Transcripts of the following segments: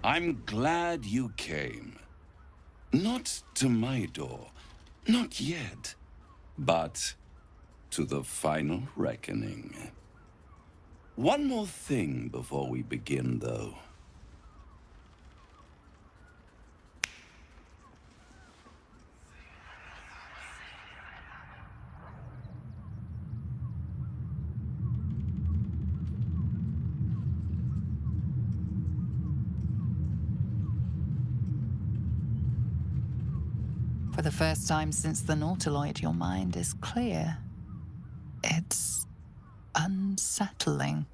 I'm glad you came. Not to my door, not yet, but to the final reckoning. One more thing before we begin, though. For the first time since the Nautiloid, your mind is clear. It's unsettling.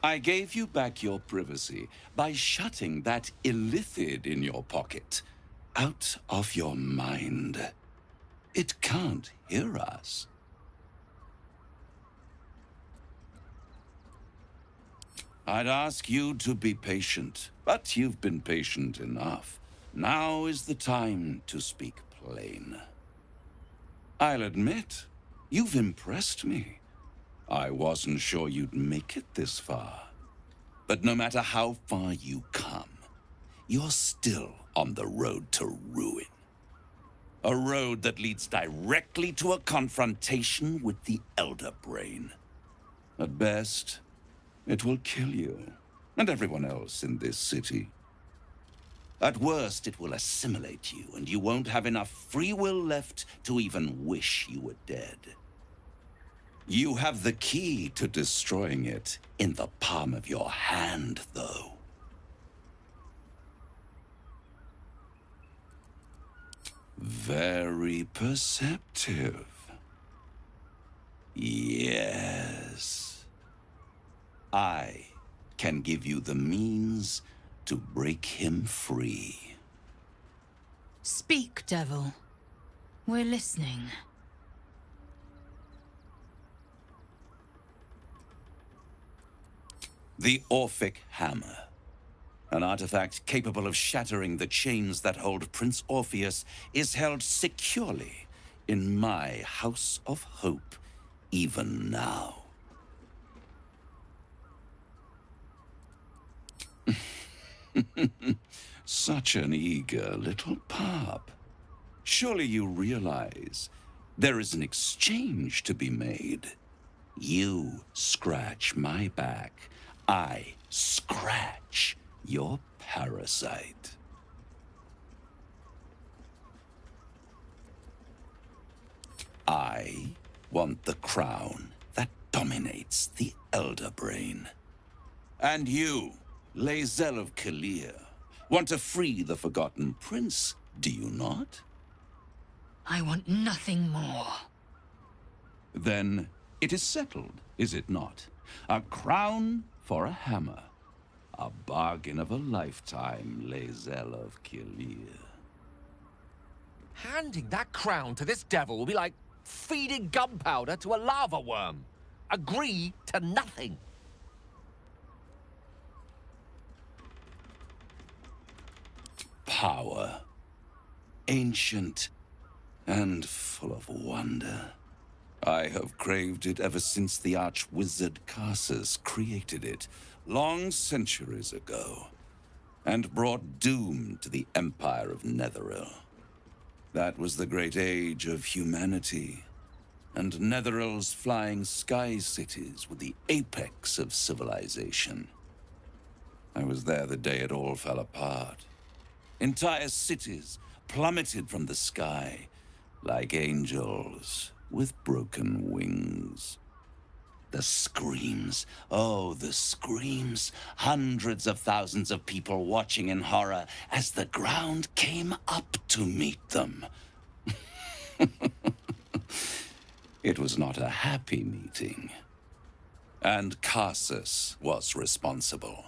I gave you back your privacy by shutting that illithid in your pocket out of your mind. It can't hear us. I'd ask you to be patient, but you've been patient enough. Now is the time to speak plain. I'll admit, you've impressed me. I wasn't sure you'd make it this far. But no matter how far you come, you're still on the road to ruin. A road that leads directly to a confrontation with the Elder Brain. At best, it will kill you, and everyone else in this city. At worst, it will assimilate you, and you won't have enough free will left to even wish you were dead. You have the key to destroying it in the palm of your hand, though. Very perceptive. Yes. I can give you the means to break him free. Speak, devil. We're listening. The Orphic Hammer. An artifact capable of shattering the chains that hold Prince Orpheus is held securely in my House of Hope, even now. Such an eager little pup. Surely you realize there is an exchange to be made. You scratch my back, I scratch your parasite. I want the crown that dominates the Elder Brain. And you, Lae'zel of Kalir, want to free the Forgotten Prince, do you not? I want nothing more. Then it is settled, is it not? A crown for a hammer. A bargain of a lifetime, Lae'zel of Kalir. Handing that crown to this devil will be like feeding gunpowder to a lava worm. Agree to nothing. Power. Ancient and full of wonder. I have craved it ever since the arch-wizard Karsus created it, long centuries ago, and brought doom to the Empire of Netheril. That was the great age of humanity, and Netheril's flying sky cities were the apex of civilization. I was there the day it all fell apart. Entire cities plummeted from the sky like angels with broken wings. The screams, oh, the screams. Hundreds of thousands of people watching in horror as the ground came up to meet them. It was not a happy meeting. And Karsus was responsible.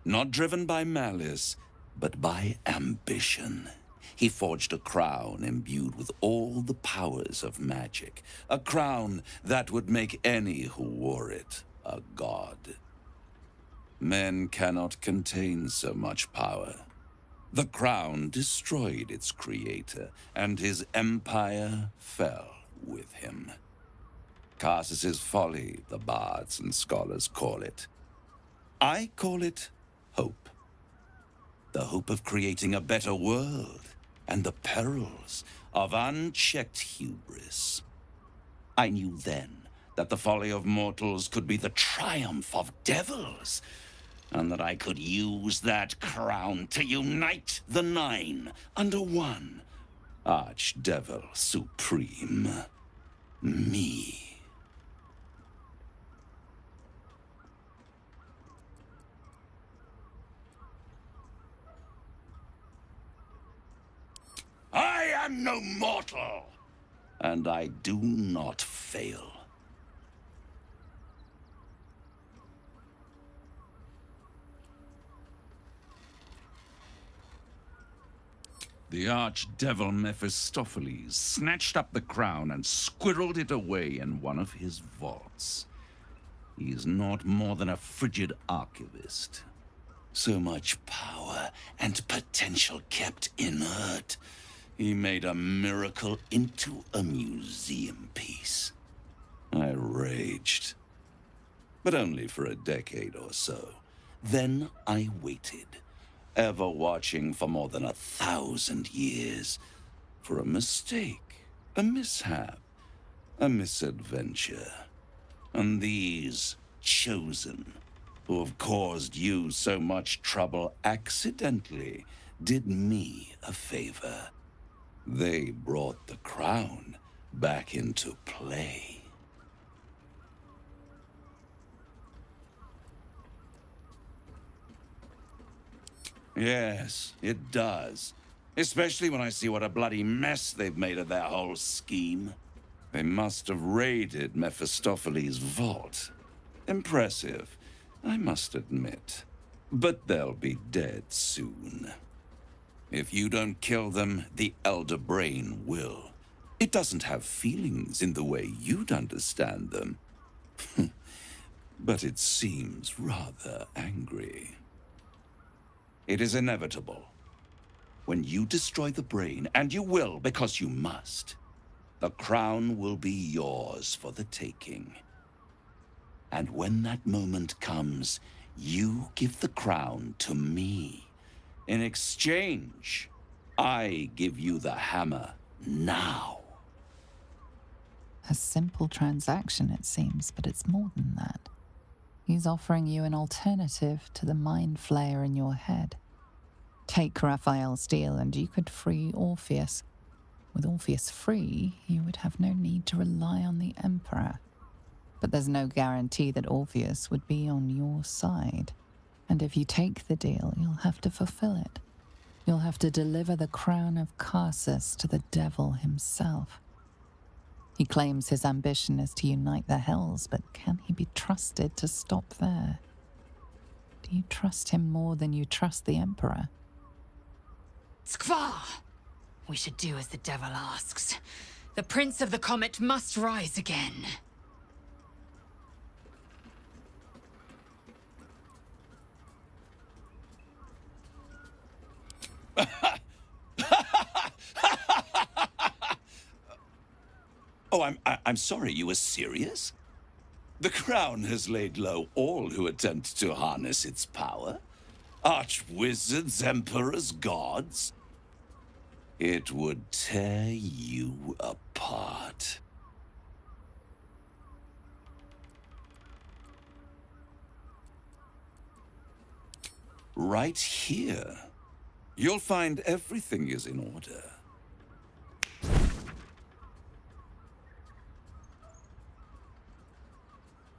Not driven by malice, but by ambition. He forged a crown imbued with all the powers of magic. A crown that would make any who wore it a god. Men cannot contain so much power. The crown destroyed its creator, and his empire fell with him. Karsus's folly, the bards and scholars call it. I call it hope. The hope of creating a better world, and the perils of unchecked hubris. I knew then that the folly of mortals could be the triumph of devils, and that I could use that crown to unite the Nine under one Archdevil Supreme. Me. I am no mortal, and I do not fail. The archdevil Mephistopheles snatched up the crown and squirreled it away in one of his vaults. He is not more than a frigid archivist. So much power and potential kept inert. He made a miracle into a museum piece. I raged. But only for a decade or so. Then I waited, ever watching for more than 1,000 years, for a mistake, a mishap, a misadventure. And these chosen, who have caused you so much trouble accidentally, did me a favor. They brought the crown back into play. Yes, it does. Especially when I see what a bloody mess they've made of their whole scheme. They must have raided Mephistopheles' vault. Impressive, I must admit. But they'll be dead soon. If you don't kill them, the Elder Brain will. It doesn't have feelings in the way you'd understand them. But it seems rather angry. It is inevitable. When you destroy the brain, and you will because you must, the crown will be yours for the taking. And when that moment comes, you give the crown to me. In exchange, I give you the hammer now. A simple transaction, it seems, but it's more than that. He's offering you an alternative to the mind flayer in your head. Take Raphael's deal and you could free Orpheus. With Orpheus free, you would have no need to rely on the Emperor. But there's no guarantee that Orpheus would be on your side. And if you take the deal, you'll have to fulfill it. You'll have to deliver the crown of Karsus to the devil himself. He claims his ambition is to unite the hells, but can he be trusted to stop there? Do you trust him more than you trust the Emperor? Skvar! We should do as the devil asks. The Prince of the Comet must rise again. Oh, I'm sorry, you were serious? The crown has laid low all who attempt to harness its power. Archwizards, emperors, gods. It would tear you apart. Right here. You'll find everything is in order.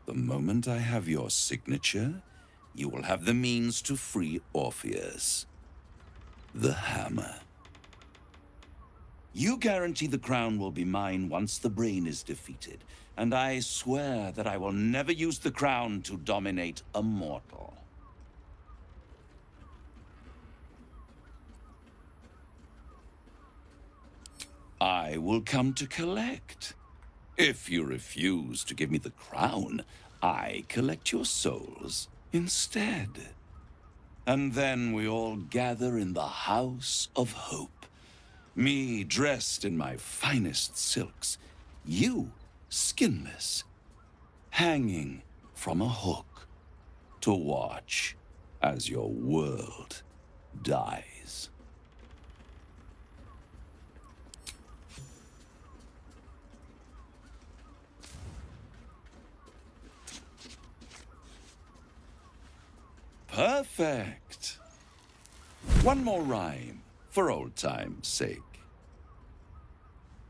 The moment I have your signature, you will have the means to free Orpheus. The hammer. You guarantee the crown will be mine once the brain is defeated, and I swear that I will never use the crown to dominate a mortal. I will come to collect. If you refuse to give me the crown, I collect your souls instead. And then we all gather in the House of Hope. Me dressed in my finest silks, you skinless, hanging from a hook. to watch as your world dies. Perfect. One more rhyme, for old time's sake.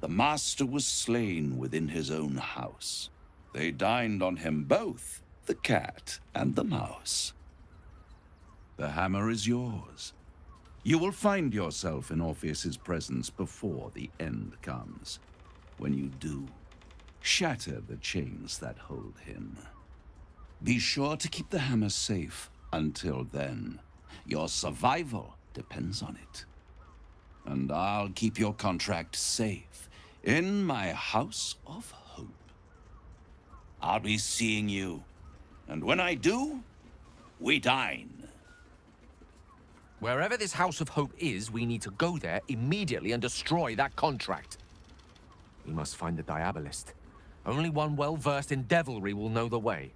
The master was slain within his own house. They dined on him both, the cat and the mouse. The hammer is yours. You will find yourself in Orpheus's presence before the end comes. When you do, shatter the chains that hold him. Be sure to keep the hammer safe until then. Your survival depends on it. And I'll keep your contract safe in my house of hope. I'll be seeing you, and when I do, we dine. Wherever this House of Hope is, we need to go there immediately and destroy that contract. We must find the Diabolist. Only one well-versed in devilry will know the way.